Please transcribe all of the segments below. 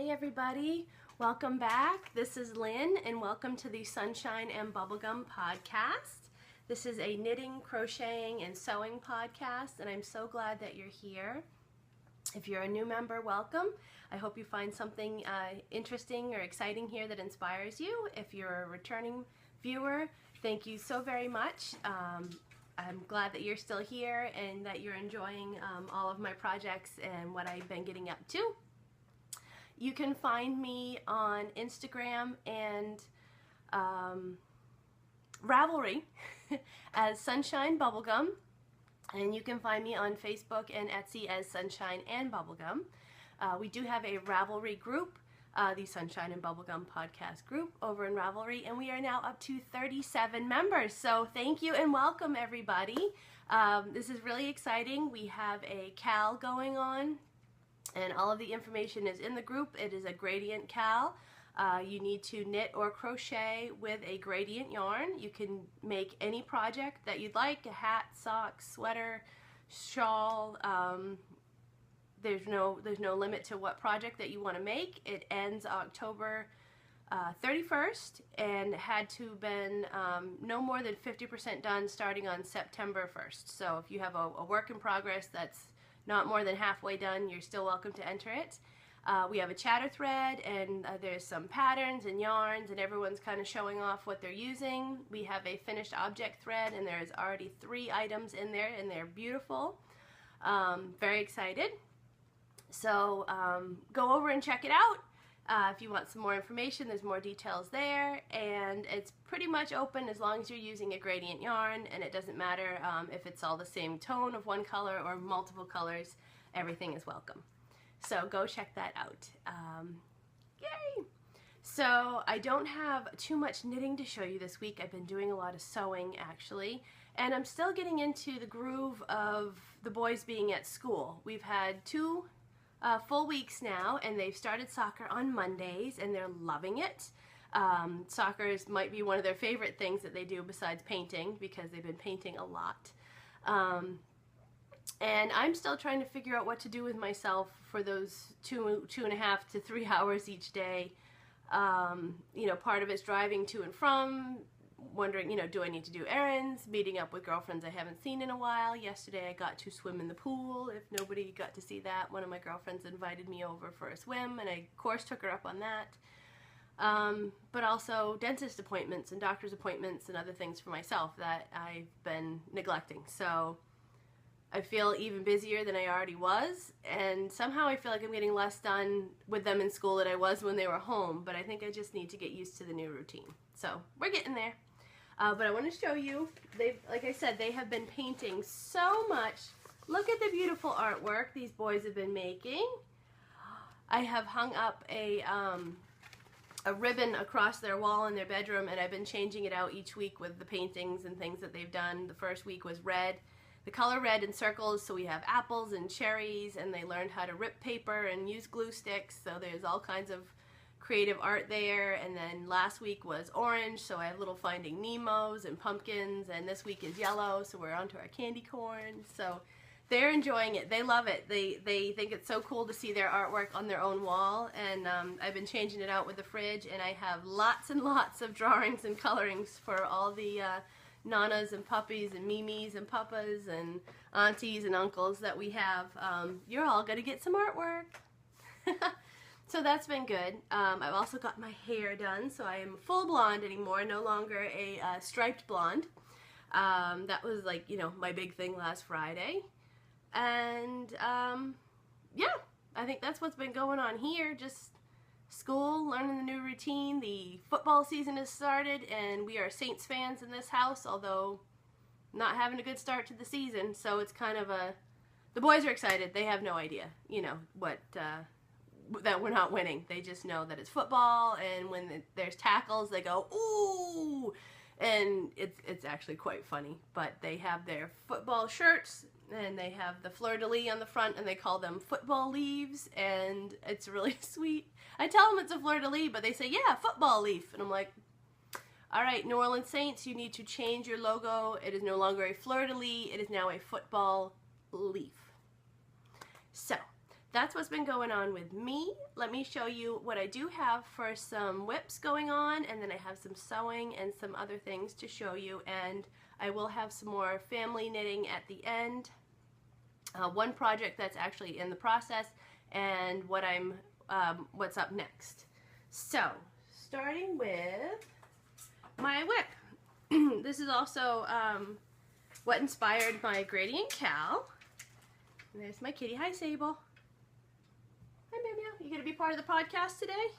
Hey everybody, welcome back. This is Lynn and welcome to the Sunshine and Bubblegum podcast. This is a knitting, crocheting, and sewing podcast and I'm so glad that you're here. If you're a new member, welcome. I hope you find something interesting or exciting here that inspires you. If you're a returning viewer, thank you so very much. I'm glad that you're still here and that you're enjoying all of my projects and what I've been getting up to. You can find me on Instagram and Ravelry as Sunshine Bubblegum, and you can find me on Facebook and Etsy as Sunshine and Bubblegum. We do have a Ravelry group, the Sunshine and Bubblegum podcast group over in Ravelry, and we are now up to 37 members. So thank you and welcome everybody. This is really exciting. We have a CAL going on. And all of the information is in the group. It is a gradient CAL. You need to knit or crochet with a gradient yarn. You can make any project that you'd like, a hat, sock, sweater, shawl. There's no limit to what project that you want to make. It ends October 31st and had to been no more than 50% done starting on September 1st. So if you have a work in progress that's not more than halfway done, you're still welcome to enter it. We have a chatter thread and there's some patterns and yarns and everyone's kind of showing off what they're using. We have a finished object thread and there's already 3 items in there and they're beautiful. Very excited. So go over and check it out. If you want some more information, there's more details there, and it's pretty much open as long as you're using a gradient yarn, and it doesn't matter if it's all the same tone of one color or multiple colors. Everything is welcome. So go check that out. Yay! So I don't have too much knitting to show you this week. I've been doing a lot of sewing actually, and I'm still getting into the groove of the boys being at school. We've had 2 full weeks now, and they've started soccer on Mondays and they're loving it. Soccer might be one of their favorite things that they do besides painting, because they've been painting a lot. And I'm still trying to figure out what to do with myself for those 2.5 to 3 hours each day. You know, part of it's driving to and from, wondering, you know, do I need to do errands, meeting up with girlfriends I haven't seen in a while. Yesterday I got to swim in the pool. If nobody got to see that, one of my girlfriends invited me over for a swim, and I of course took her up on that. But also dentist appointments and doctor's appointments and other things for myself that I've been neglecting. So I feel even busier than I already was, and somehow I feel like I'm getting less done with them in school than I was when they were home, but I think I just need to get used to the new routine. So we're getting there. But I want to show you, like I said, they have been painting so much. Look at the beautiful artwork these boys have been making. I have hung up a ribbon across their wall in their bedroom, and I've been changing it out each week with the paintings and things that they've done. The first week was red, the color red in circles, so we have apples and cherries, and they learned how to rip paper and use glue sticks, so there's all kinds of creative art there. And then last week was orange, so I have little Finding Nemos and pumpkins, and this week is yellow, so we're on to our candy corn. So they're enjoying it. They love it. They think it's so cool to see their artwork on their own wall, and I've been changing it out with the fridge, and I have lots and lots of drawings and colorings for all the nanas and puppies and mimis and papas and aunties and uncles that we have. You're all going to get some artwork. So that's been good. I've also got my hair done, so I am full blonde anymore, no longer a striped blonde. That was, like, you know, my big thing last Friday. And yeah, I think that's what's been going on here. Just school, learning the new routine. The football season has started, and we are Saints fans in this house, although not having a good start to the season. So it's kind of the boys are excited. They have no idea, you know, that we're not winning. They just know that it's football, and when there's tackles, they go, ooh, and it's actually quite funny. But they have their football shirts, and they have the fleur-de-lis on the front, and they call them football leaves, and it's really sweet. I tell them it's a fleur-de-lis, but they say, yeah, football leaf, and I'm like, all right, New Orleans Saints, you need to change your logo. It is no longer a fleur-de-lis, it is now a football leaf. So that's what's been going on with me. Let me show you what I do have for some whips going on, and then I have some sewing and some other things to show you, and I will have some more family knitting at the end. One project that's actually in the process, and what's up next. So, starting with my whip. This is also what inspired my gradient cowl. And there's my kitty. Hi, Sable. Hi, Meow Meow. You gonna be part of the podcast today?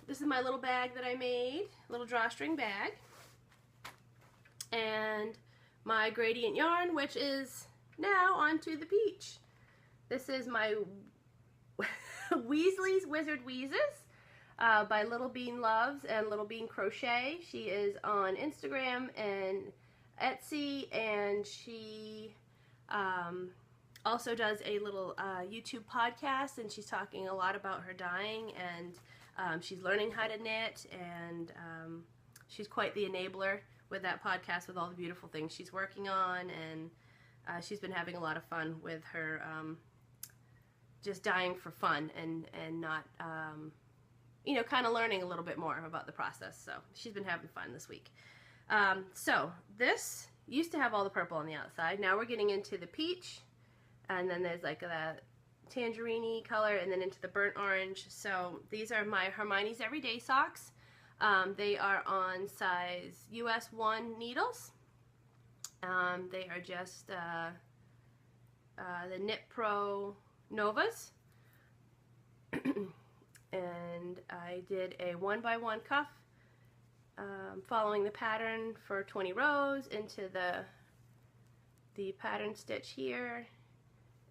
This is my little bag that I made, little drawstring bag. And my gradient yarn, which is now onto the peach. This is my Weasley's Wizard Weezes by Littlebean Loves and Littlebean Crochet. She is on Instagram and Etsy, and she also does a little YouTube podcast, and she's talking a lot about her dyeing, and she's learning how to knit, and she's quite the enabler with that podcast with all the beautiful things she's working on, and she's been having a lot of fun with her just dyeing for fun and not, you know, kind of learning a little bit more about the process. So she's been having fun this week. So this used to have all the purple on the outside. Now we're getting into the peach, and then there's like that tangerine color, and then into the burnt orange. So these are my Hermione's Everyday Socks. They are on size US 1 needles. They are just the Knit Pro Novas. And I did a 1x1 cuff following the pattern for 20 rows into the pattern stitch here.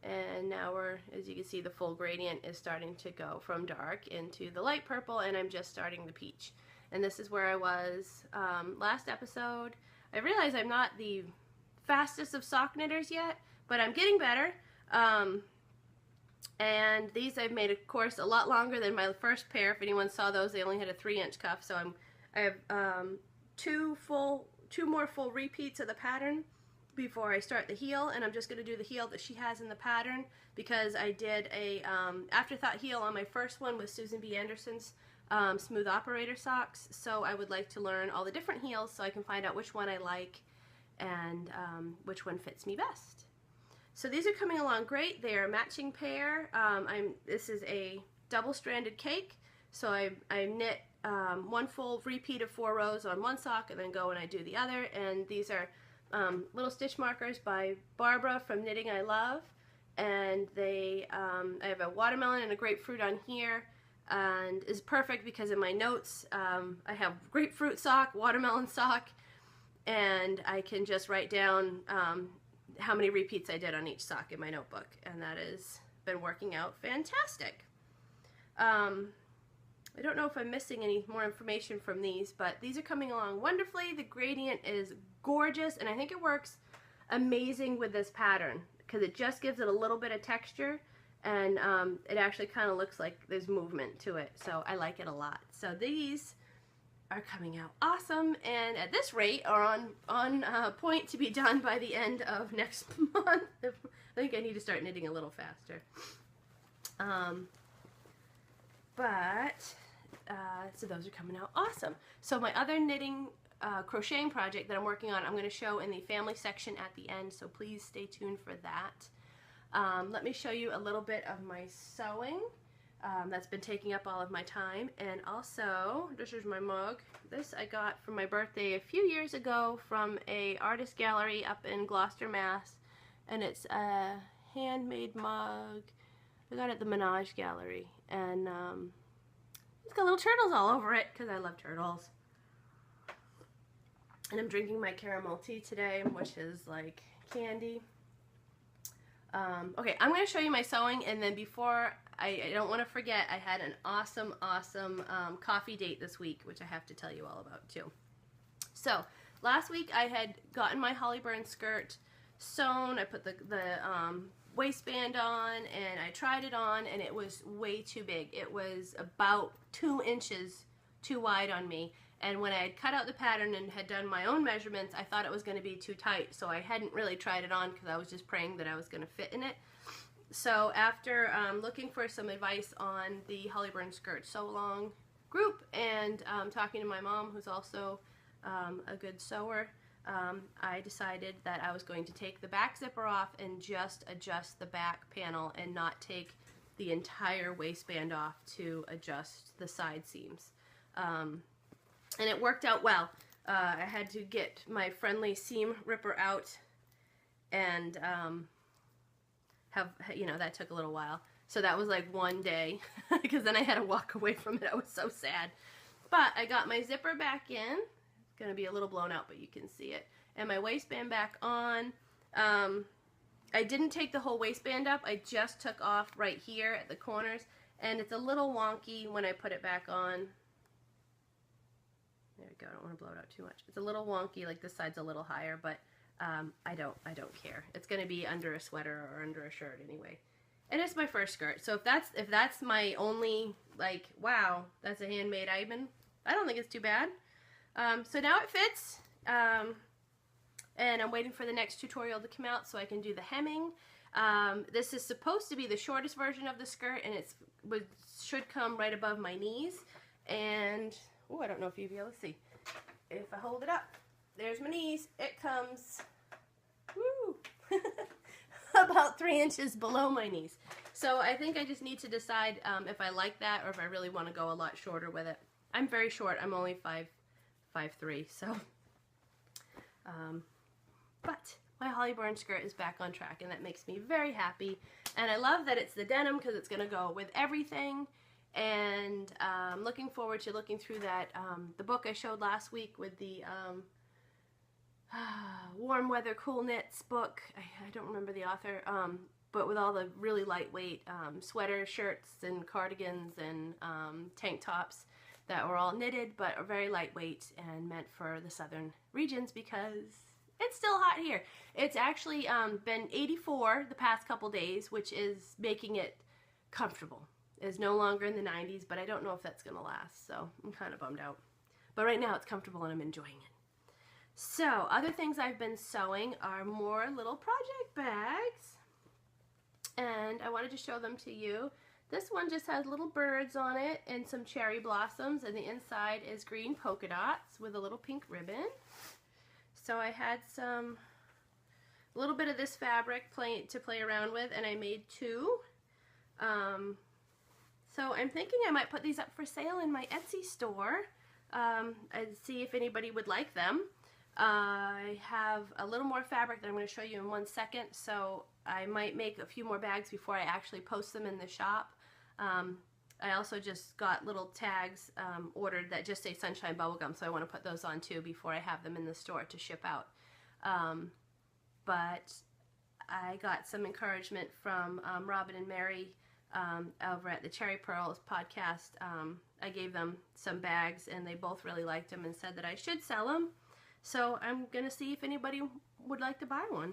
And now we're, as you can see, the full gradient is starting to go from dark into the light purple, and I'm just starting the peach. And this is where I was last episode. I realize I'm not the fastest of sock knitters yet, but I'm getting better. And these I've made, of course, a lot longer than my first pair. If anyone saw those, they only had a 3-inch cuff. So I have two more full repeats of the pattern before I start the heel, and I'm just going to do the heel that she has in the pattern, because I did a afterthought heel on my first one with Susan B. Anderson's smooth operator socks. So I would like to learn all the different heels so I can find out which one I like and which one fits me best. So these are coming along great. They are a matching pair. This is a double-stranded cake, so I knit one full repeat of 4 rows on one sock and then go and I do the other. And these are little stitch markers by Barbara from Knitting I Love, and they I have a watermelon and a grapefruit on here, and is perfect because in my notes I have grapefruit sock, watermelon sock, and I can just write down how many repeats I did on each sock in my notebook, and that has been working out fantastic. I don't know if I'm missing any more information from these, but these are coming along wonderfully. The gradient is gorgeous, and I think it works amazing with this pattern because it just gives it a little bit of texture, and it actually kind of looks like there's movement to it, so I like it a lot. So these are coming out awesome, and at this rate are on point to be done by the end of next month. I think I need to start knitting a little faster. So those are coming out awesome. So my other knitting crocheting project that I'm working on, I'm going to show in the family section at the end, so please stay tuned for that. Let me show you a little bit of my sewing. That's been taking up all of my time. And also, this is my mug. This I got for my birthday a few years ago from a artist gallery up in Gloucester, Mass. And it's a handmade mug. I got it at the Menage Gallery. And it's got little turtles all over it because I love turtles. And I'm drinking my caramel tea today, which is like candy. Okay, I'm going to show you my sewing, and then before, I don't want to forget, I had an awesome coffee date this week, which I have to tell you all about too. So, last week I had gotten my Hollyburn skirt sewn. I put the waistband on, and I tried it on, and it was way too big. It was about 2 inches too wide on me. And when I had cut out the pattern and had done my own measurements, I thought it was going to be too tight, so I hadn't really tried it on because I was just praying that I was going to fit in it. So after looking for some advice on the Hollyburn Skirt Sewalong group and talking to my mom, who's also a good sewer, I decided that I was going to take the back zipper off and just adjust the back panel and not take the entire waistband off to adjust the side seams. And it worked out well. I had to get my friendly seam ripper out and that took a little while. So that was like one day because then I had to walk away from it. I was so sad. But I got my zipper back in. It's going to be a little blown out, but you can see it. And my waistband back on. I didn't take the whole waistband up. I just took off right here at the corners. And it's a little wonky when I put it back on. There we go. I don't want to blow it out too much. It's a little wonky, like this side's a little higher, but I don't care. It's going to be under a sweater or under a shirt anyway. And it's my first skirt. So if that's my only, like, wow, that's a handmade item, I don't think it's too bad. So now it fits. And I'm waiting for the next tutorial to come out so I can do the hemming. This is supposed to be the shortest version of the skirt, and it should come right above my knees. And, oh, I don't know if you'll be able to see. If I hold it up, there's my knees. It comes, woo, about 3 inches below my knees. So I think I just need to decide if I like that or if I really want to go a lot shorter with it. I'm very short. I'm only 5'3", so. But my Hollyburn skirt is back on track, and that makes me very happy. And I love that it's the denim because it's going to go with everything. And looking forward to looking through that, the book I showed last week with the Warm Weather Cool Knits book. I don't remember the author, but with all the really lightweight sweaters, shirts, and cardigans and tank tops that were all knitted but are very lightweight and meant for the southern regions because it's still hot here. It's actually been 84 the past couple days, which is making it comfortable. It's no longer in the 90s, but I don't know if that's going to last, so I'm kind of bummed out. But right now it's comfortable and I'm enjoying it. So, other things I've been sewing are more little project bags, and I wanted to show them to you. This one just has little birds on it and some cherry blossoms, and the inside is green polka dots with a little pink ribbon. So I had a little bit of this fabric to play around with, and I made 2. So I'm thinking I might put these up for sale in my Etsy store and see if anybody would like them. I have a little more fabric that I'm going to show you in 1 second, so I might make a few more bags before I actually post them in the shop. I also just got little tags ordered that just say Sunshine Bubblegum, so I want to put those on too before I have them in the store to ship out. But I got some encouragement from Robin and Mary over at the Cherry Pearls podcast. I gave them some bags and they both really liked them and said that I should sell them. So I'm going to see if anybody would like to buy one.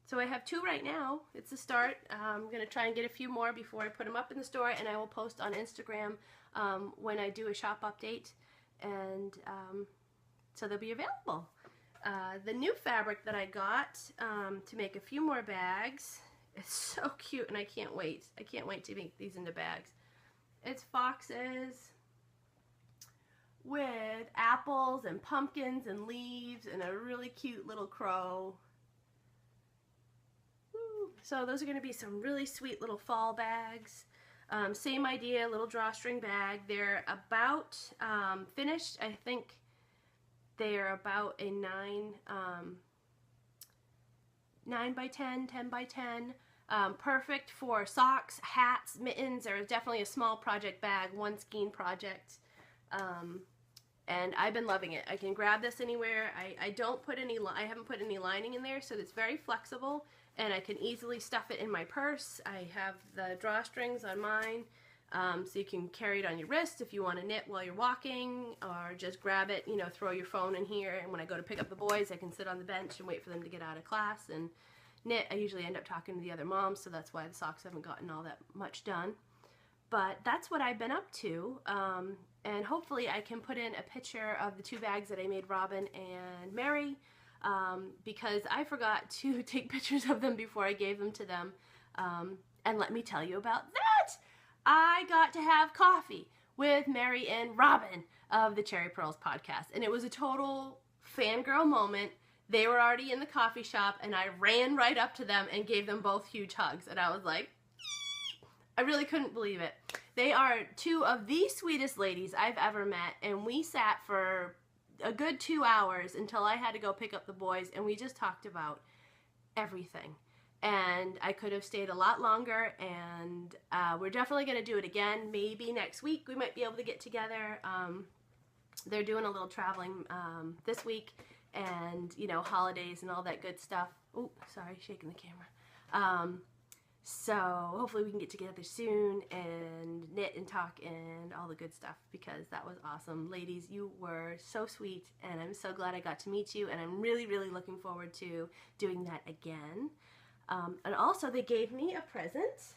So I have 2 right now. It's a start. I'm going to try and get a few more before I put them up in the store, and I will post on Instagram when I do a shop update, and so they'll be available. The new fabric that I got to make a few more bags is so cute, and I can't wait. I can't wait to make these into bags. It's foxes with apples and pumpkins and leaves and a really cute little crow. So those are going to be some really sweet little fall bags. Same idea, little drawstring bag. They're about finished. I think they're about a 9 by 10, 10 by 10. Perfect for socks, hats, mittens. They're definitely a small project bag, one skein project. And I've been loving it. I can grab this anywhere. I haven't put any lining in there, so it's very flexible. And I can easily stuff it in my purse. I have the drawstrings on mine, so you can carry it on your wrist if you want to knit while you're walking, or just grab it, throw your phone in here, and when I go to pick up the boys, I can sit on the bench and wait for them to get out of class and knit. I usually end up talking to the other moms, so that's why the socks haven't gotten all that much done. But that's what I've been up to, and hopefully I can put in a picture of the 2 bags that I made Robin and Mary because I forgot to take pictures of them before I gave them to them. And let me tell you about that. I got to have coffee with Mary and Robin of the Cherry Pearls podcast. And it was a total fangirl moment. They were already in the coffee shop and I ran right up to them and gave them both huge hugs. And I was like, I really couldn't believe it. They are two of the sweetest ladies I've ever met. And we sat for a good 2 hours until I had to go pick up the boys. And we just talked about everything. And I could have stayed a lot longer, and we're definitely going to do it again. Maybe next week we might be able to get together. They're doing a little traveling this week, and, you know, holidays and all that good stuff. Oh, sorry, shaking the camera. So hopefully we can get together soon and knit and talk and all the good stuff, because that was awesome. Ladies, you were so sweet, and I'm so glad I got to meet you, and I'm really, really looking forward to doing that again. And also they gave me a present.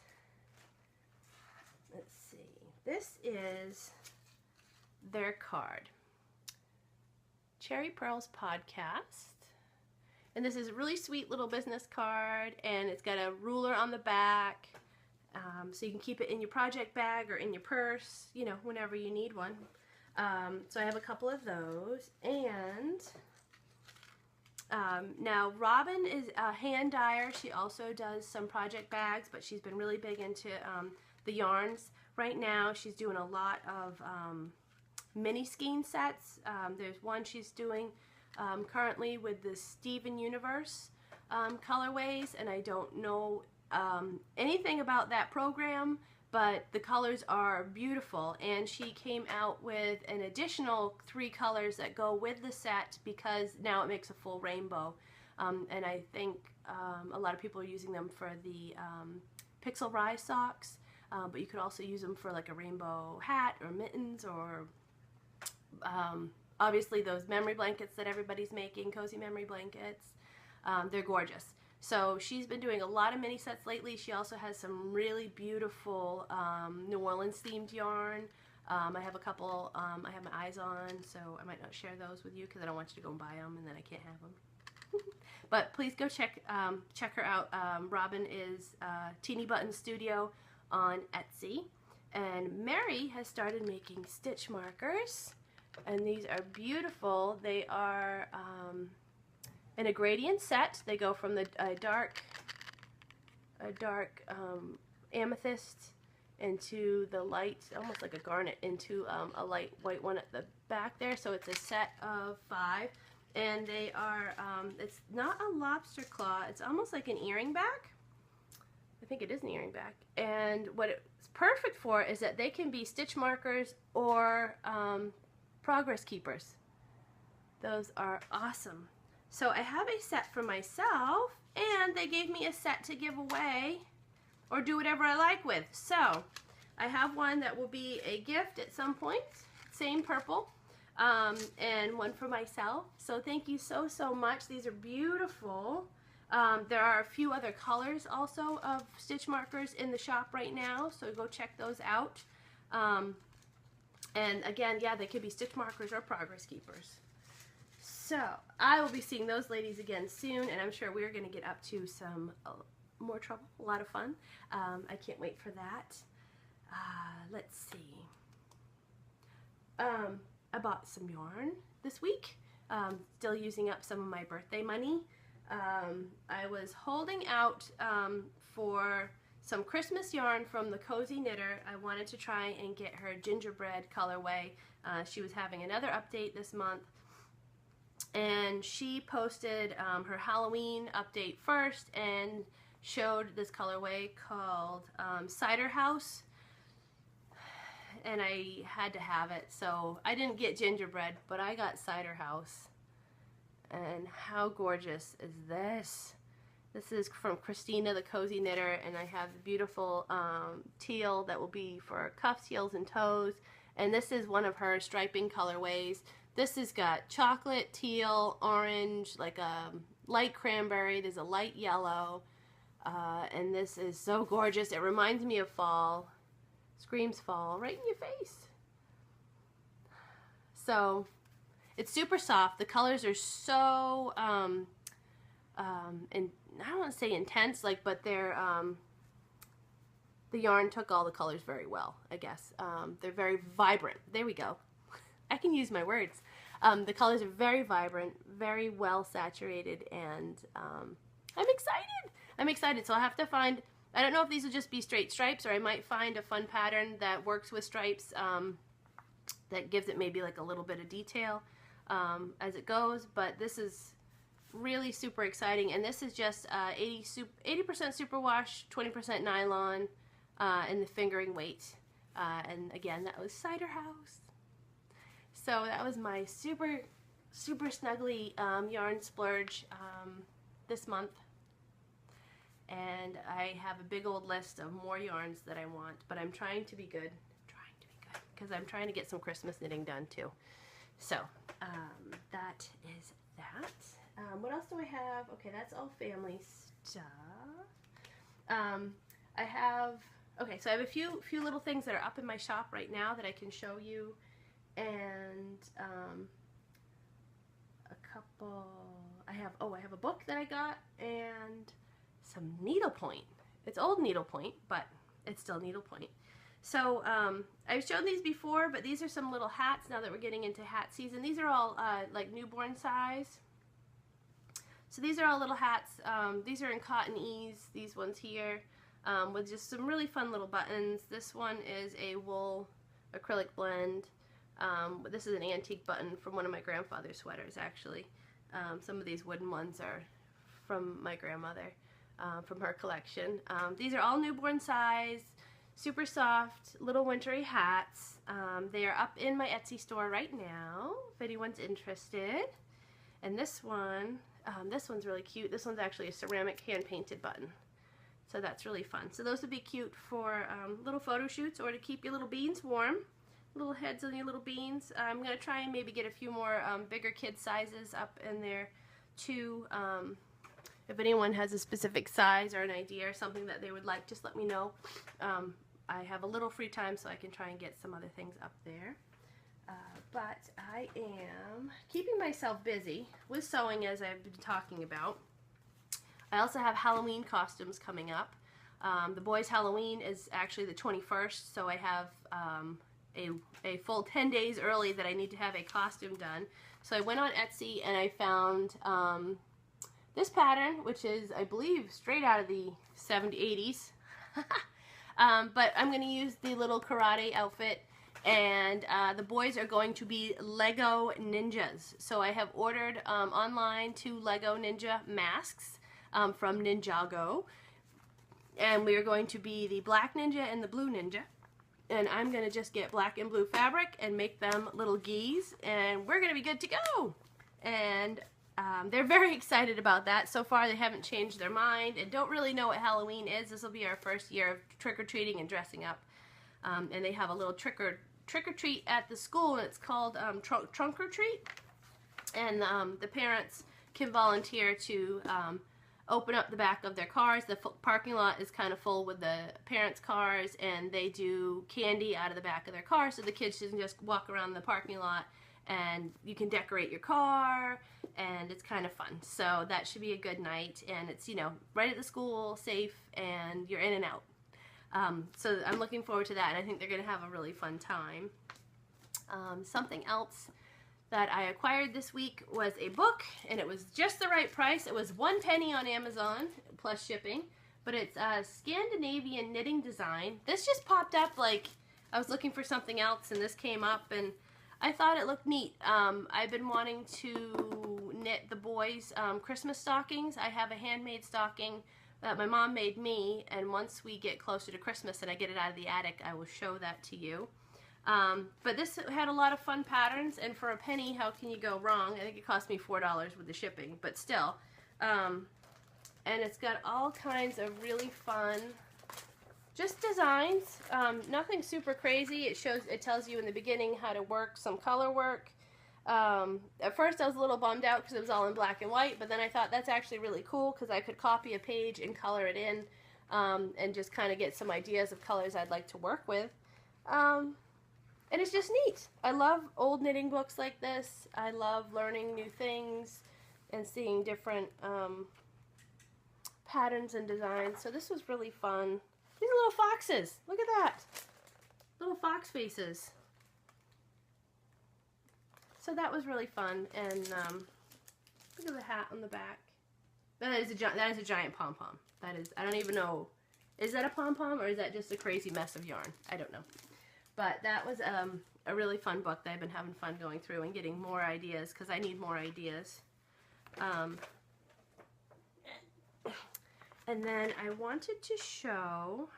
Let's see. This is their card. Cherry Pearls Podcast. And this is a really sweet little business card, and it's got a ruler on the back, so you can keep it in your project bag or in your purse, you know, whenever you need one. So I have a couple of those, and now Robin is a hand dyer. She also does some project bags, but she's been really big into the yarns. Right now she's doing a lot of mini skein sets. There's one she's doing currently with the Steven Universe colorways, and I don't know anything about that program, but the colors are beautiful, and she came out with an additional 3 colors that go with the set, because now it makes a full rainbow. And I think a lot of people are using them for the Pixel Rise socks, but you could also use them for like a rainbow hat or mittens, or obviously those memory blankets that everybody's making, cozy memory blankets. They're gorgeous. So she's been doing a lot of mini sets lately. She also has some really beautiful New Orleans themed yarn. I have a couple I have my eyes on, so I might not share those with you because I don't want you to go and buy them and then I can't have them. But please go check her out. Robin is Teeny Button Studio on Etsy. And Mary has started making stitch markers. And these are beautiful. They are in a gradient set. They go from a dark amethyst into the light, almost like a garnet, into a light white one at the back there. So it's a set of 5, and they are it's not a lobster claw, it's almost like an earring back. I think it is an earring back. And what it's perfect for is that they can be stitch markers or progress keepers. Those are awesome. So I have a set for myself, and they gave me a set to give away or do whatever I like with. So I have one that will be a gift at some point, same purple, and one for myself. So thank you so, so much. These are beautiful. There are a few other colors also of stitch markers in the shop right now, so go check those out. And again, yeah, they could be stitch markers or progress keepers. So I will be seeing those ladies again soon, and I'm sure we're going to get up to some more trouble, a lot of fun. I can't wait for that. Let's see. I bought some yarn this week, still using up some of my birthday money. I was holding out for some Christmas yarn from the Cozy Knitter. I wanted to try and get her gingerbread colorway. She was having another update this month, and she posted her Halloween update first and showed this colorway called Cider House, and I had to have it. So I didn't get gingerbread, but I got Cider House. And how gorgeous is this? This is from Christina, the Cozy Knitter, and I have the beautiful teal that will be for cuffs, heels, and toes. And this is one of her striping colorways. This has got chocolate, teal, orange, like a light cranberry. There's a light yellow. And this is so gorgeous. It reminds me of fall. Screams fall right in your face. So It's super soft. The colors are so, and I don't want to say intense, like, but they're, the yarn took all the colors very well, I guess. They're very vibrant. There we go. I can use my words. The colors are very vibrant, very well saturated, and I'm excited. I'm excited. So I'll have to find, I don't know if these will just be straight stripes, or I might find a fun pattern that works with stripes, that gives it maybe like a little bit of detail as it goes. But this is really super exciting, and this is just 80% superwash, 20% nylon, and the fingering weight. And again, that was Cider House. So that was my super snuggly yarn splurge this month. And I have a big old list of more yarns that I want, but I'm trying to be good. Because I'm trying to get some Christmas knitting done too. So that is that. What else do I have? Okay, that's all family stuff. I have, okay, so I have a few little things that are up in my shop right now that I can show you. And a couple, I have a book that I got, and some needlepoint. It's old needlepoint, but it's still needlepoint. So I've shown these before, but these are some little hats now that we're getting into hat season. These are all like newborn size. So these are all little hats. These are in cotton ease, these ones here, with just some really fun little buttons. This one is a wool acrylic blend. This is an antique button from one of my grandfather's sweaters, actually. Some of these wooden ones are from my grandmother, from her collection. These are all newborn size, super soft, little wintry hats. They are up in my Etsy store right now, if anyone's interested. And this one's really cute. This one's actually a ceramic hand-painted button. So that's really fun. So those would be cute for little photo shoots, or to keep your little beans warm. Little heads on your little beans. I'm going to try and maybe get a few more bigger kid sizes up in there too. If anyone has a specific size or an idea or something that they would like, just let me know. I have a little free time, so I can try and get some other things up there. But I am keeping myself busy with sewing, as I've been talking about. I also have Halloween costumes coming up. The boys' Halloween is actually the 21st, so I have a full 10 days early that I need to have a costume done. So I went on Etsy and I found this pattern, which is, I believe, straight out of the 80s. But I'm going to use the little karate outfit, and the boys are going to be Lego ninjas. So I have ordered online 2 Lego ninja masks from Ninjago, and we are going to be the black ninja and the blue ninja. And I'm going to just get black and blue fabric and make them little geese, and we're going to be good to go. And they're very excited about that. So far they haven't changed their mind and don't really know what Halloween is. This will be our first year of trick-or-treating and dressing up. And they have a little trick-or-treat at the school, and it's called trunk-or-treat. And the parents can volunteer to open up the back of their cars. The parking lot is kind of full with the parents' cars, and they do candy out of the back of their car, so the kids can just walk around the parking lot and you can decorate your car, and it's kind of fun. So that should be a good night, and it's, you know, right at the school, safe, and you're in and out. So I'm looking forward to that, and I think they're going to have a really fun time. Something else that I acquired this week was a book, and it was just the right price. It was 1 penny on Amazon plus shipping, but it's a Scandinavian knitting design. This just popped up, like I was looking for something else and this came up, and I thought it looked neat. I've been wanting to knit the boys' Christmas stockings. I have a handmade stocking that my mom made me, and once we get closer to Christmas and I get it out of the attic, I will show that to you. But this had a lot of fun patterns, and for a penny, how can you go wrong? I think it cost me $4 with the shipping, but still. And it's got all kinds of really fun, just designs. Nothing super crazy. It tells you in the beginning how to work some color work. At first I was a little bummed out because it was all in black and white, but then I thought that's actually really cool because I could copy a page and color it in, and just kind of get some ideas of colors I'd like to work with. And it's just neat. I love old knitting books like this. I love learning new things and seeing different patterns and designs. So this was really fun. These are little foxes. Look at that. Little fox faces. So that was really fun. And look at the hat on the back. That is a giant pom-pom. That is, I don't even know. Is that a pom-pom or is that just a crazy mess of yarn? I don't know. But that was a really fun book that I've been having fun going through and getting more ideas because I need more ideas. And then I wanted to show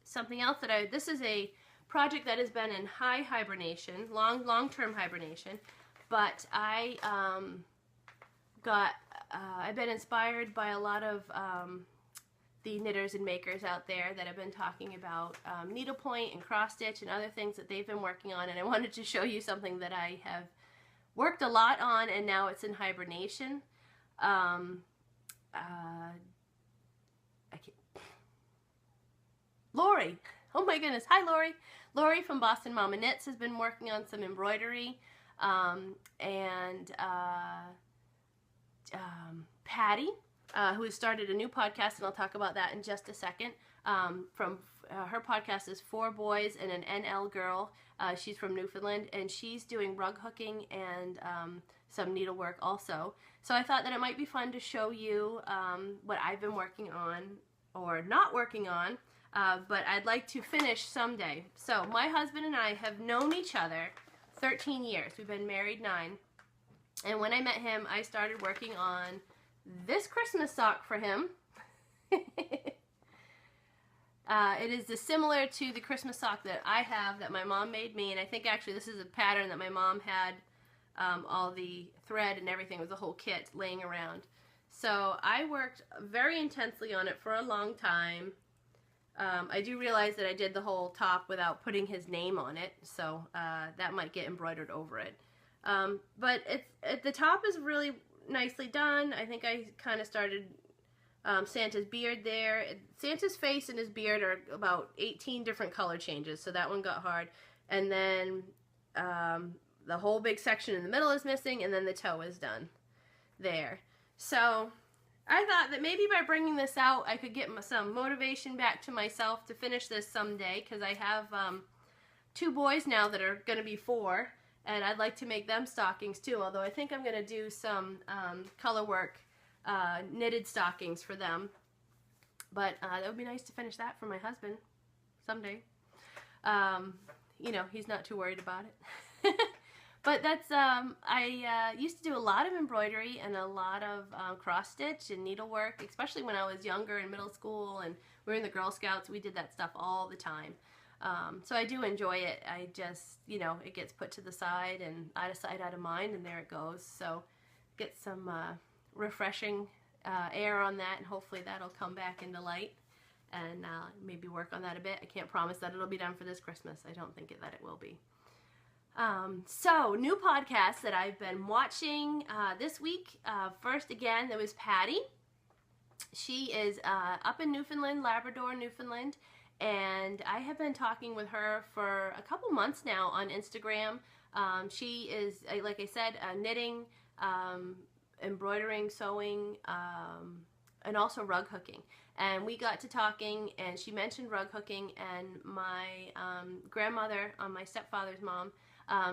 something else that this is a project that has been in high hibernation, long-term hibernation, but I've been inspired by a lot of the knitters and makers out there that have been talking about needlepoint and cross stitch and other things that they've been working on, and I wanted to show you something that I have worked a lot on and now it's in hibernation. Lori, oh my goodness, hi Lori. Lori from Boston Mama Knits has been working on some embroidery, and Patty, who has started a new podcast, and I'll talk about that in just a second. Her podcast is 4 Boys and an NL Girl. She's from Newfoundland, and she's doing rug hooking and some needlework also. So I thought that it might be fun to show you what I've been working on, or not working on, but I'd like to finish someday. So my husband and I have known each other 13 years. We've been married 9. And when I met him, I started working on this Christmas sock for him. It is similar to the Christmas sock that I have that my mom made me, and I think actually this is a pattern that my mom had all the thread and everything. It was a whole kit laying around. So I worked very intensely on it for a long time. I do realize that I did the whole top without putting his name on it, so that might get embroidered over it. But the top is really nicely done. I think I kind of started Santa's beard there. Santa's face and his beard are about 18 different color changes, so that one got hard. And then the whole big section in the middle is missing, and then the toe is done there. So I thought that maybe by bringing this out, I could get some motivation back to myself to finish this someday, because I have 2 boys now that are going to be 4, and I'd like to make them stockings too, although I think I'm going to do some color work knitted stockings for them. But that would be nice to finish that for my husband someday. You know, he's not too worried about it. But that's, I used to do a lot of embroidery and a lot of cross stitch and needlework, especially when I was younger in middle school and we were in the Girl Scouts. We did that stuff all the time. So I do enjoy it. I just, you know, it gets put to the side and out of sight, out of mind, and there it goes. So get some refreshing air on that, and hopefully that'll come back into light, and maybe work on that a bit. I can't promise that it'll be done for this Christmas. I don't think that it will be. So new podcasts that I've been watching this week. First, again, there was Patty. She is up in Newfoundland, Labrador, Newfoundland, and I have been talking with her for a couple months now on Instagram. She is, like I said, knitting, embroidering, sewing, and also rug hooking. And we got to talking, and she mentioned rug hooking, and my grandmother, my stepfather's mom,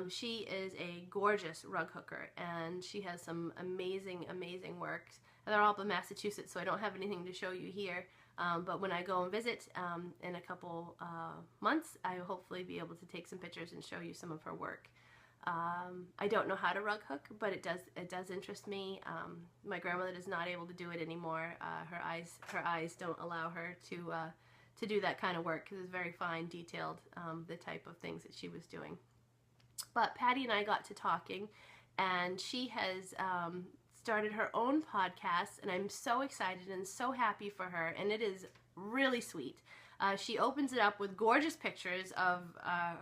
she is a gorgeous rug hooker, and she has some amazing, amazing works. And they're all up in Massachusetts, so I don't have anything to show you here. But when I go and visit in a couple months, I will hopefully be able to take some pictures and show you some of her work. I don't know how to rug hook, but it does interest me. My grandmother is not able to do it anymore. Her eyes don't allow her to do that kind of work, because it's very fine, detailed, the type of things that she was doing. But Patty and I got to talking, and she has started her own podcast, and I'm so excited and so happy for her, and it is really sweet. She opens it up with gorgeous pictures of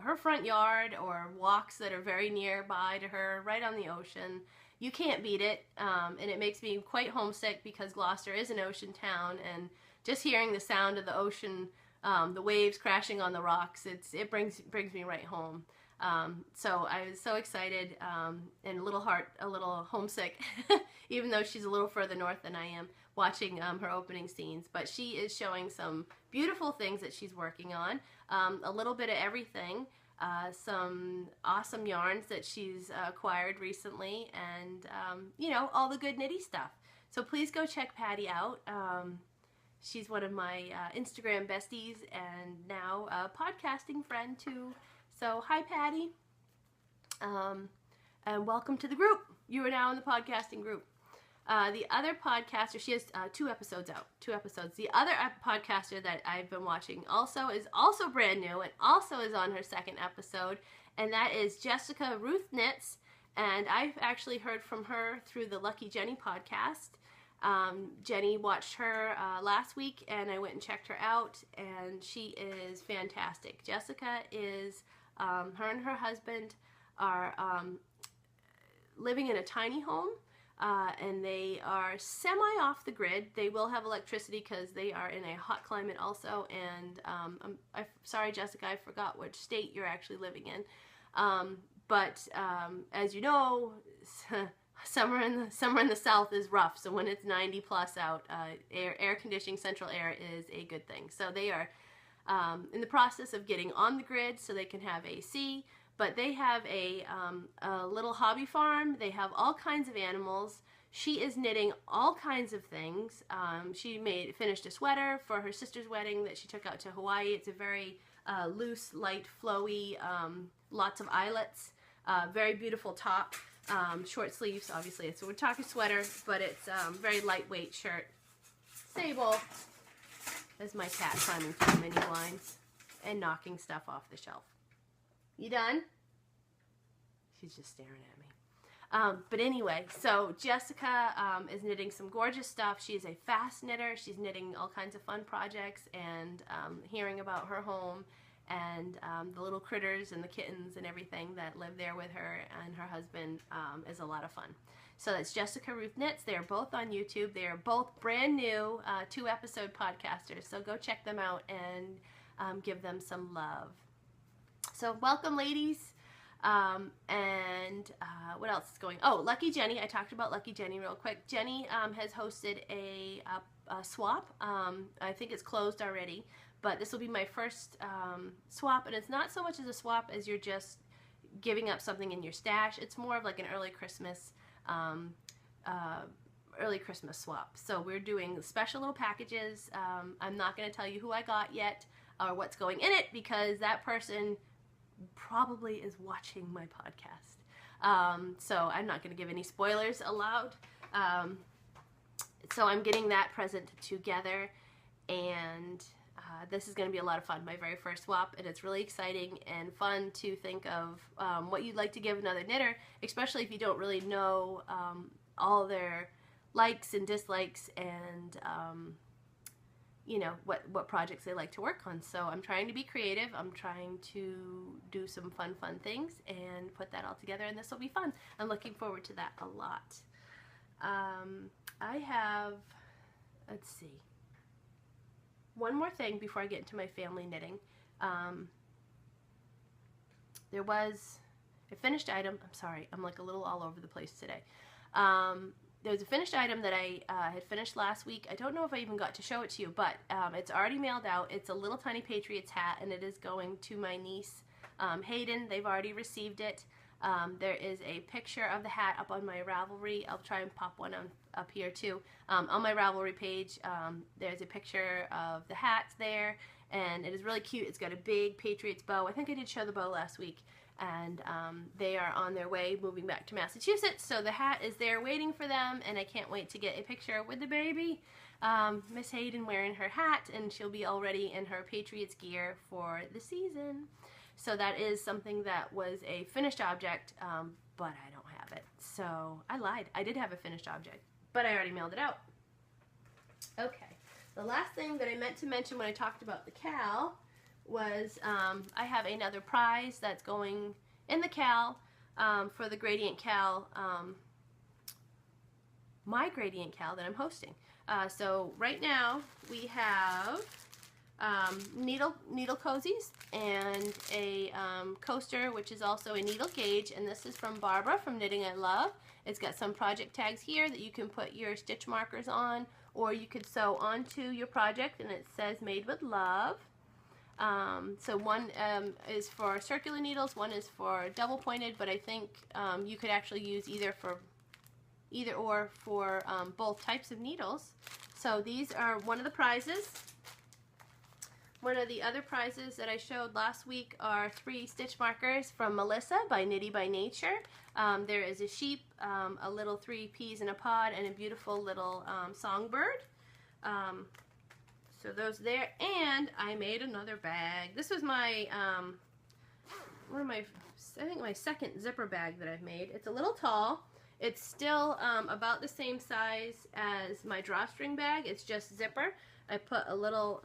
her front yard or walks that are very nearby to her, right on the ocean. You can't beat it, and it makes me quite homesick because Gloucester is an ocean town, and just hearing the sound of the ocean the waves crashing on the rocks. It brings me right home. So I was so excited, and a little homesick, even though she's a little further north than I am, watching her opening scenes. But she is showing some beautiful things that she's working on, a little bit of everything, some awesome yarns that she's acquired recently, and you know, all the good knitty stuff. So please go check Patty out. She's one of my Instagram besties, and now a podcasting friend too. So hi, Patty, and welcome to the group. You are now in the podcasting group. The other podcaster, she has 2 episodes out, 2 episodes. The other podcaster that I've been watching is also brand new and also is on her 2nd episode, and that is Jessica Ruth Knits, and I've actually heard from her through the Lucky Jenny podcast. Jenny watched her last week, and I went and checked her out, and she is fantastic. Jessica is, her and her husband are living in a tiny home, and they are semi off the grid. They will have electricity because they are in a hot climate also, and I'm sorry, Jessica, I forgot which state you're actually living in, but as you know, summer in the south is rough, so when it's 90 plus out, air conditioning, central air is a good thing. So they are in the process of getting on the grid so they can have AC, but they have a little hobby farm. They have all kinds of animals. She is knitting all kinds of things. She finished a sweater for her sister's wedding that she took out to Hawaii. It's a very loose, light, flowy, lots of eyelets, very beautiful top. Short sleeves, obviously. So we're talking sweater, but it's very lightweight shirt. Sable. There's my cat climbing through mini blinds and knocking stuff off the shelf. You done? She's just staring at me. But anyway, so Jessica is knitting some gorgeous stuff. She is a fast knitter. She's knitting all kinds of fun projects, and hearing about her home and the little critters and the kittens and everything that live there with her and her husband is a lot of fun. So that's Jessica Ruth Knits. They are both on YouTube. They are both brand new 2-episode podcasters. So go check them out and give them some love. So welcome, ladies. And what else is going on? Oh, Lucky Jenny. I talked about Lucky Jenny real quick. Jenny has hosted a swap. I think it's closed already. But this will be my first swap, and it's not so much as a swap as you're just giving up something in your stash. It's more of like an early Christmas swap. So we're doing special little packages. I'm not going to tell you who I got yet or what's going in it, because that person probably is watching my podcast. So I'm not going to give any spoilers allowed. So I'm getting that present together, and this is going to be a lot of fun, my very first swap, and it's really exciting and fun to think of what you'd like to give another knitter, especially if you don't really know all their likes and dislikes and you know, what projects they like to work on. So I'm trying to be creative. I'm trying to do some fun things and put that all together, and this will be fun. I'm looking forward to that a lot. I have, let's see, one more thing before I get into my family knitting. There was a finished item. I'm sorry, I'm like a little all over the place today. There was a finished item that I had finished last week. I don't know if I even got to show it to you, but it's already mailed out. It's a little tiny Patriots hat, and it is going to my niece, Hayden. They've already received it. There is a picture of the hat up on my Ravelry. I'll try and pop one up here too. On my Ravelry page, there's a picture of the hat there, and it is really cute. It's got a big Patriots bow. I think I did show the bow last week. And they are on their way moving back to Massachusetts, so the hat is there waiting for them, and I can't wait to get a picture with the baby, Miss Hayden, wearing her hat, and she'll be all ready in her Patriots gear for the season. So that is something that was a finished object, but I don't have it. So I lied. I did have a finished object, but I already mailed it out. Okay, the last thing that I meant to mention when I talked about the Cal was I have another prize that's going in the Cal for the Gradient Cal, my Gradient Cal that I'm hosting. So right now we have needle cozies and a coaster, which is also a needle gauge, and this is from Barbara from Knitting I Love. It's got some project tags here that you can put your stitch markers on, or you could sew onto your project, and it says made with love. So one is for circular needles, one is for double pointed, but I think you could actually use either or for both types of needles. So these are one of the prizes. One of the other prizes that I showed last week are 3 stitch markers from Melissa by Knitty by Nature. There is a sheep, a little 3 peas in a pod, and a beautiful little songbird. So those there, and I made another bag. This was my, I think my second zipper bag that I've made. It's a little tall. It's still about the same size as my drawstring bag. It's just zipper. I put a little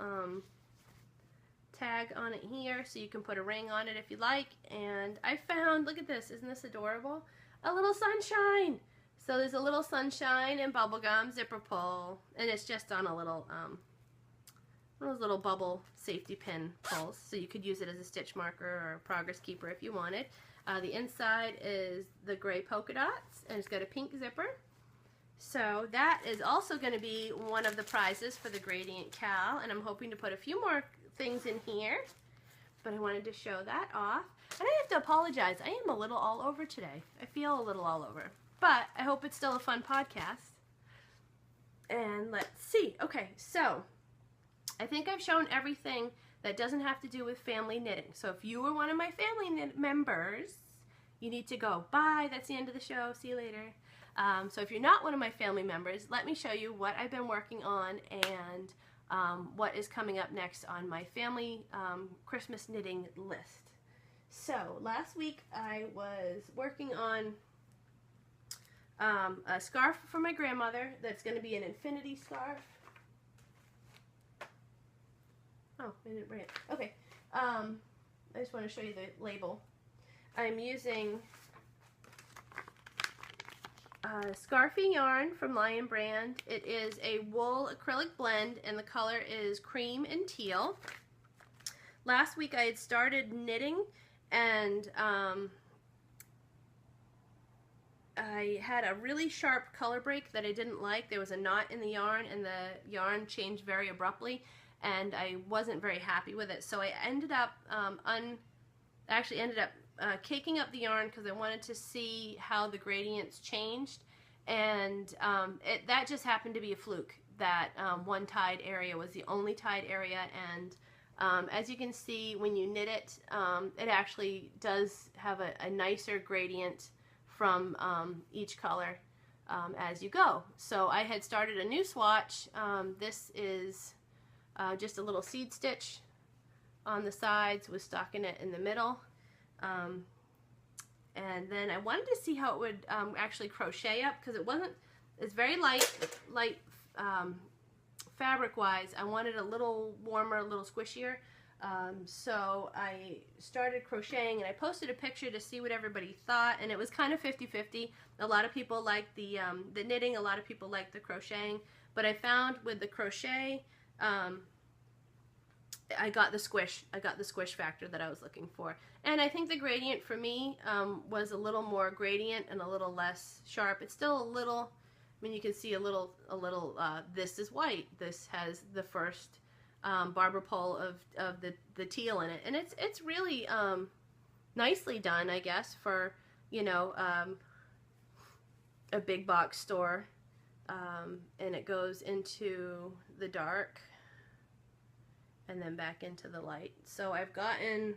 tag on it here so you can put a ring on it if you like. And I found, look at this, isn't this adorable? A little sunshine. So there's a little sunshine and bubblegum zipper pull, and it's just on a little those little bubble safety pin pulls, so you could use it as a stitch marker or a progress keeper if you wanted. The inside is the gray polka dots, and it's got a pink zipper. So that is also going to be one of the prizes for the Gradient Cal, and I'm hoping to put a few more things in here, but I wanted to show that off. And I have to apologize, I am a little all over today. I feel a little all over, but I hope it's still a fun podcast. And let's see. Okay, so I think I've shown everything that doesn't have to do with family knitting. So if you were one of my family members, you need to go. Bye, that's the end of the show. See you later. So if you're not one of my family members, let me show you what I've been working on and what is coming up next on my family Christmas knitting list. So last week I was working on a scarf for my grandmother that's going to be an infinity scarf. Oh, I didn't bring it. Okay. I just want to show you the label. I'm using Scarfie yarn from Lion Brand. It is a wool acrylic blend, and the color is cream and teal. Last week I had started knitting, and I had a really sharp color break that I didn't like. There was a knot in the yarn, and the yarn changed very abruptly, and I wasn't very happy with it. So I ended up caking up the yarn because I wanted to see how the gradients changed, and that just happened to be a fluke. That one tied area was the only tied area, and as you can see when you knit it, it actually does have a nicer gradient from each color as you go. So I had started a new swatch. This is just a little seed stitch on the sides with stockinette in the middle. And then I wanted to see how it would actually crochet up, because it's very light fabric wise. I wanted a little warmer, a little squishier. So I started crocheting, and I posted a picture to see what everybody thought, and it was kind of 50-50. A lot of people liked the knitting, a lot of people liked the crocheting, but I found with the crochet, I got the squish factor that I was looking for. And I think the gradient for me was a little more gradient and a little less sharp. It's still a little, I mean, you can see a little, this is white. This has the first barber pole of the teal in it. And it's really nicely done, I guess, for, you know, a big box store. And it goes into the dark and then back into the light. So I've gotten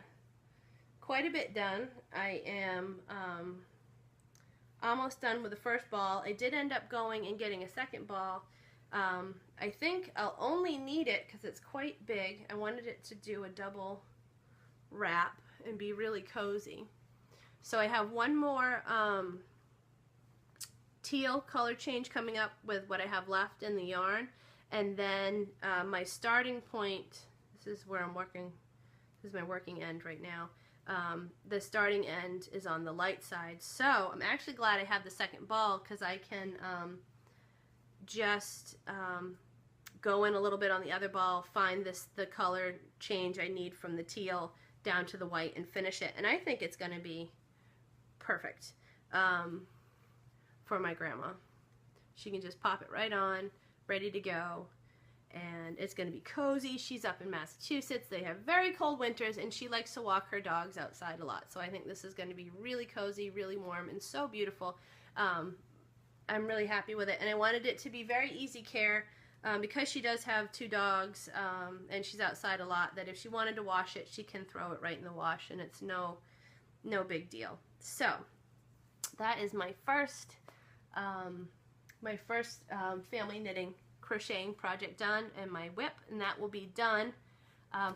quite a bit done. I am almost done with the first ball. I did end up going and getting a second ball. I think I'll only need it because it's quite big. I wanted it to do a double wrap and be really cozy. So I have one more teal color change coming up with what I have left in the yarn, and then my starting point, this is where I'm working, this is my working end right now. The starting end is on the light side, so I'm actually glad I have the second ball because I can just go in a little bit on the other ball, find the color change I need from the teal down to the white and finish it. And I think it's going to be perfect for my grandma. She can just pop it right on, ready to go. And it's going to be cozy. She's up in Massachusetts. They have very cold winters, and she likes to walk her dogs outside a lot. So I think this is going to be really cozy, really warm, and so beautiful. I'm really happy with it. And I wanted it to be very easy care because she does have 2 dogs and she's outside a lot, that if she wanted to wash it, she can throw it right in the wash, and it's no big deal. So that is my first family knitting crocheting project done, and my whip, and that will be done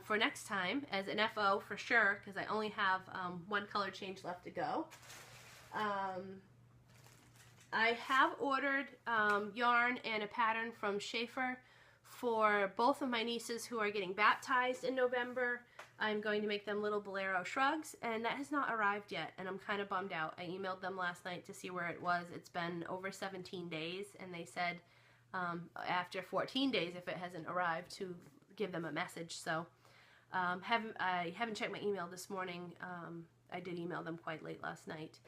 for next time as an FO for sure, because I only have 1 color change left to go. I have ordered yarn and a pattern from Schaefer for both of my nieces who are getting baptized in November. I'm going to make them little bolero shrugs, and that has not arrived yet, and I'm kind of bummed out. I emailed them last night to see where it was. It's been over 17 days, and they said after 14 days, if it hasn't arrived, to give them a message. So I haven't checked my email this morning. I did email them quite late last night.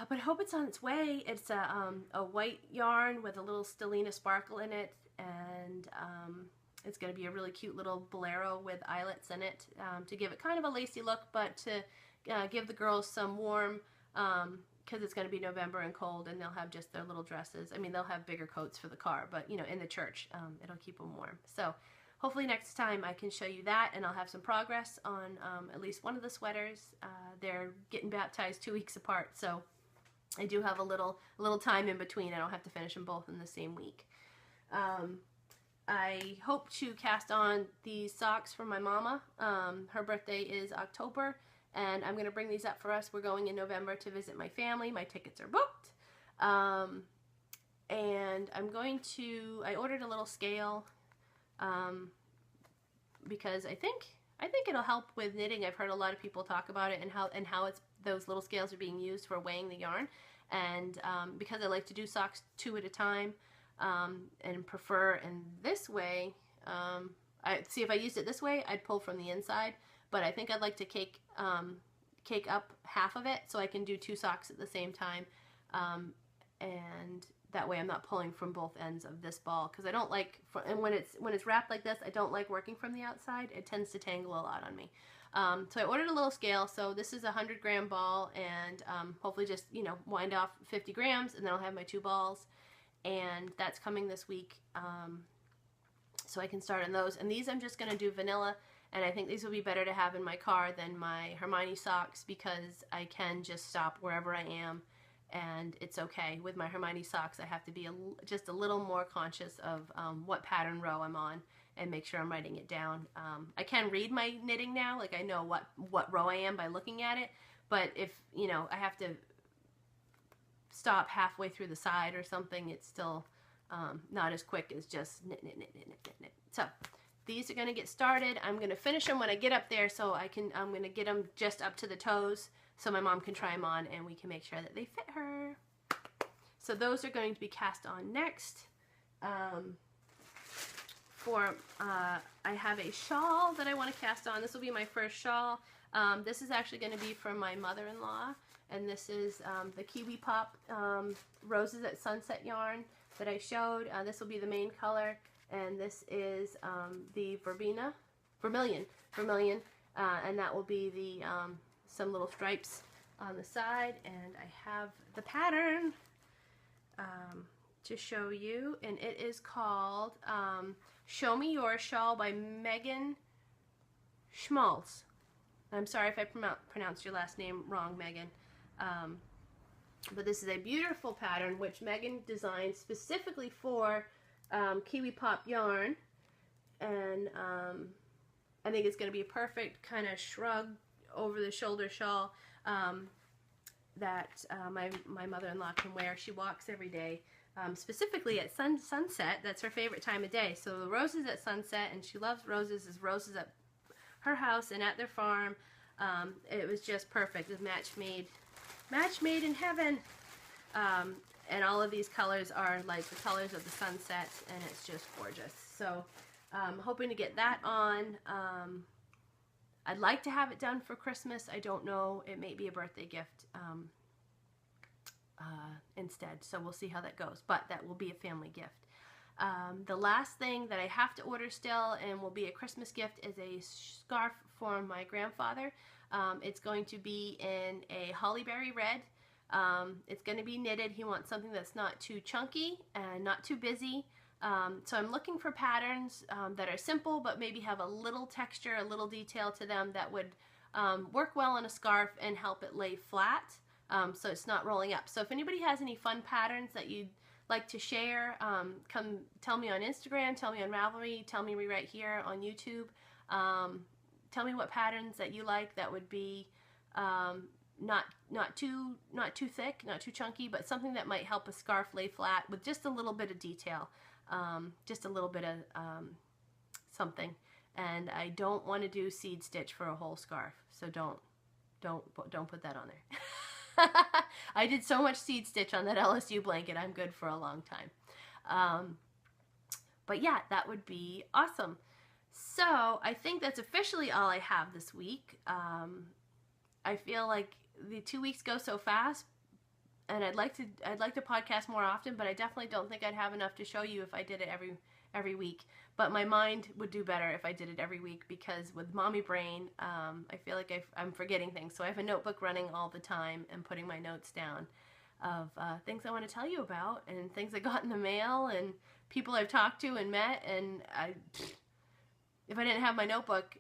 But I hope it's on its way. It's a white yarn with a little stellina sparkle in it, and it's going to be a really cute little bolero with eyelets in it to give it kind of a lacy look, but to give the girls some warm, because it's going to be November and cold, and they'll have just their little dresses. I mean, they'll have bigger coats for the car, but, you know, in the church, it'll keep them warm. So hopefully next time I can show you that, and I'll have some progress on at least one of the sweaters. They're getting baptized 2 weeks apart, so I do have a little time in between. I don't have to finish them both in the same week. I hope to cast on these socks for my mama. Her birthday is October, and I'm going to bring these up for us. We're going in November to visit my family. My tickets are booked. And I ordered a little scale because I think it'll help with knitting. I've heard a lot of people talk about it and how those little scales are being used for weighing the yarn. And because I like to do socks 2 at a time and prefer in this way, if I used it this way, I'd pull from the inside. But I think I'd like to cake up half of it so I can do 2 socks at the same time, and that way I'm not pulling from both ends of this ball, because I don't like, and when it's wrapped like this, I don't like working from the outside. It tends to tangle a lot on me. So I ordered a little scale. So this is a 100-gram ball, and hopefully just, you know, wind off 50 grams, and then I'll have my 2 balls, and that's coming this week. So I can start on those, and these I'm just going to do vanilla. And I think these will be better to have in my car than my Hermione socks, because I can just stop wherever I am, and it's okay. With my Hermione socks, I have to be just a little more conscious of what pattern row I'm on and make sure I'm writing it down. I can read my knitting now, like I know what row I am by looking at it, but if, you know, I have to stop halfway through the side or something, it's still not as quick as just knit, knit, knit, knit, knit, knit. So these are going to get started. I'm going to finish them when I get up there, so I'm going to get them just up to the toes so my mom can try them on and we can make sure that they fit her. So those are going to be cast on next. I have a shawl that I want to cast on. This will be my first shawl. This is actually going to be from my mother-in-law, and this is the Kiwi Pop Roses at Sunset yarn that I showed. This will be the main color. And this is the Vermilion, and that will be the some little stripes on the side. And I have the pattern to show you, and it is called Show Me Your Shawl by Megan Schmaltz. I'm sorry if I pronounced your last name wrong, Megan. But this is a beautiful pattern which Megan designed specifically for Kiwi Pop yarn, and I think it's going to be a perfect kind of shrug over the shoulder shawl that my mother-in-law can wear. She walks every day, specifically at sunset. That's her favorite time of day. So the roses at sunset, and she loves roses, is roses at her house and at their farm. It was just perfect. It was match made in heaven. And all of these colors are like the colors of the sunset, and it's just gorgeous. So hoping to get that on. I'd like to have it done for Christmas. I don't know. It may be a birthday gift instead. So we'll see how that goes. But that will be a family gift. The last thing that I have to order still and will be a Christmas gift is a scarf for my grandfather. It's going to be in a hollyberry red. It's going to be knitted. He wants something that's not too chunky and not too busy. So I'm looking for patterns that are simple but maybe have a little texture, a little detail to them that would work well on a scarf and help it lay flat so it's not rolling up. So if anybody has any fun patterns that you'd like to share, come tell me on Instagram, tell me on Ravelry, tell me right here on YouTube. Tell me what patterns that you like that would be not too thick, not too chunky, but something that might help a scarf lay flat with just a little bit of detail, just a little bit of something. And I don't want to do seed stitch for a whole scarf, so don't put that on there. I did so much seed stitch on that LSU blanket. I'm good for a long time. But yeah, that would be awesome. So I think that's officially all I have this week. I feel like the 2 weeks go so fast, and I'd like to podcast more often, but I definitely don't think I'd have enough to show you if I did it every week. But my mind would do better if I did it every week, because with mommy brain, I feel like I'm forgetting things. So I have a notebook running all the time and putting my notes down of things I want to tell you about and things I got in the mail and people I've talked to and met. And if I didn't have my notebook,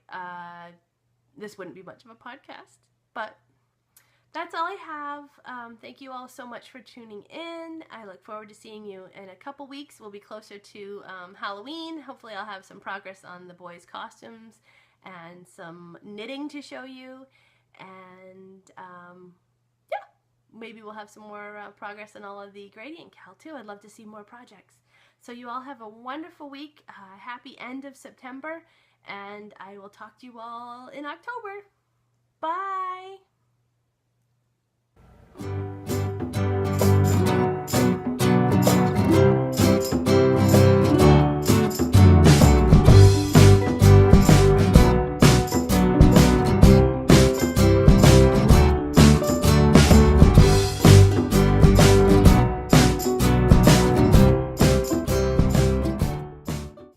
this wouldn't be much of a podcast. But that's all I have. Thank you all so much for tuning in. I look forward to seeing you in a couple weeks. We'll be closer to Halloween. Hopefully I'll have some progress on the boys' costumes and some knitting to show you. And yeah, maybe we'll have some more progress on all of the gradient cal too. I'd love to see more projects. So you all have a wonderful week. Happy end of September. And I will talk to you all in October.